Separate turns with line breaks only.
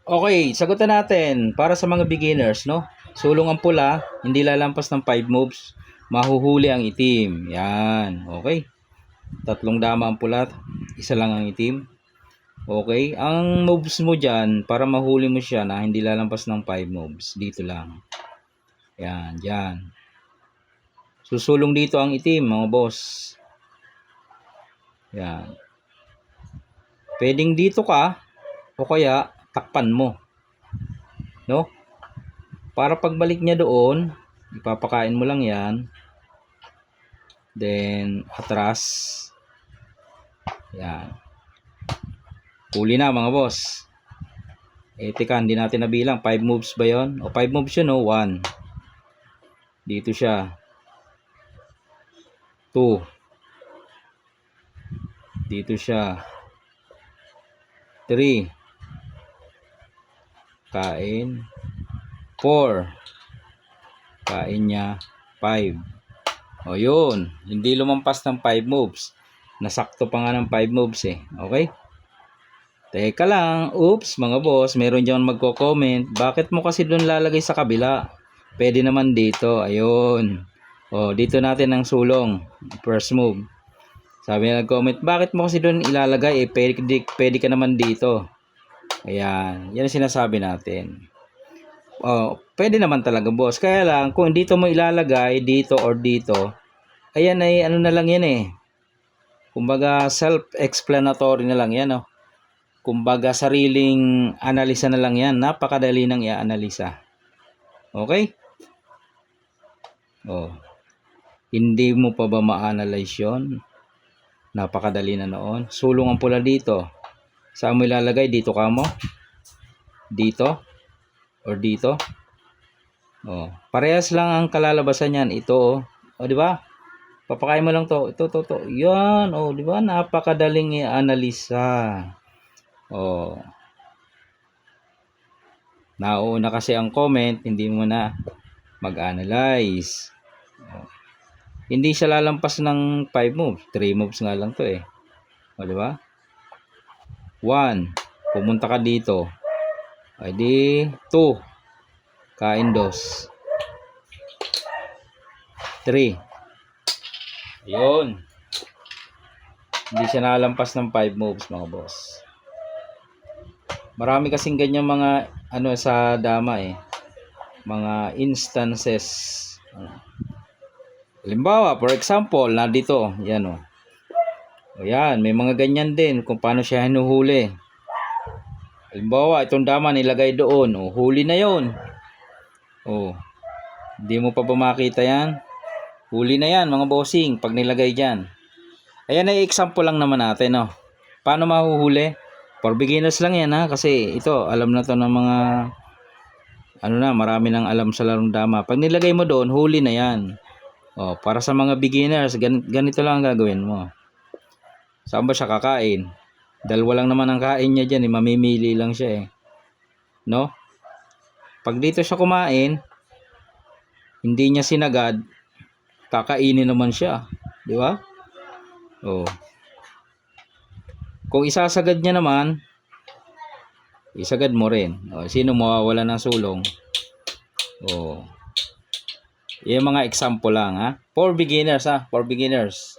Okay, sagutan natin para sa mga beginners, no? Sulong ang pula, hindi lalampas ng 5 moves, mahuhuli ang itim. Yan, okay. Tatlong dama ang pula, isa lang ang itim. Okay, ang moves mo dyan, para mahuli mo siya na hindi lalampas ng 5 moves, dito lang. Yan, dyan. Susulong dito ang itim, mga boss. Yan. Pwedeng dito ka, o kaya takpan mo. No? Para pagbalik niya doon, ipapakain mo lang yan. Then, atras. Yan. Huli na mga boss. Teka, hindi natin nabilang. 5 moves ba yon? O 5 moves yun, no? 1. Dito siya. 2. Dito siya. 3. Kain. 4. Kain niya. 5. O yun. Hindi lumampas ng 5 moves. Nasakto pa nga ng 5 moves eh. Okay? Teka lang. Oops mga boss. Meron dyan magko-comment. Bakit mo kasi doon lalagay sa kabila? Pwede naman dito. Ayun. O dito natin ang sulong. First move. Sabi na nag-comment. Bakit mo kasi doon ilalagay? Pwede ka naman dito. Ayan. Yan ang sinasabi natin. Pwede naman talaga boss. Kaya lang kung dito mo ilalagay dito or dito, ayan ay ano na lang yan eh. Kumbaga self-explanatory na lang yan oh. Kumbaga sariling analisa na lang yan. Napakadali nang i-analisa. Okay? Hindi mo pa ba ma-analyze yun? Napakadali na noon. Sulong ang pula dito. Saan mo ilalagay? Dito ka mo? Dito? Or dito? Parehas lang ang kalalabasan niyan. Ito di ba? Papakain mo lang to. Ito. Yan, di ba? Napakadaling i-analisa. Nauna kasi ang comment, hindi mo na mag-analyze. Hindi siya lalampas ng 5 moves. 3 moves nga lang to eh. Di ba? 1. Pumunta ka dito. Ay di 2. Kain 2. 3. Ayun. Hindi siya nalampas ng 5 moves mga boss. Marami kasing ganyan mga sa dama eh. Mga instances. Halimbawa, for example, na dito, yan o. Ayan, may mga ganyan din kung paano siya hinuhuli. Halimbawa, itong dama nilagay doon. Huli na yon. Hindi mo pa ba makita yan? Huli na yan mga bossing pag nilagay dyan. Ayan ay example lang naman natin. Paano mahuhuli? For beginners lang yan ha. Kasi ito, alam na to ng mga marami nang alam sa larong dama. Pag nilagay mo doon, huli na yan. Para sa mga beginners, ganito lang ang gagawin mo. Saan ba siya kakain? Dalawa lang naman ang kain niya dyan. Mamimili lang siya eh. No? Pag dito siya kumain, hindi niya sinagad, kakainin naman siya. Di ba? Kung isasagad niya naman, isagad mo rin. Sino mawawala ng sulong? Yung mga example lang ha. For beginners ha. For beginners.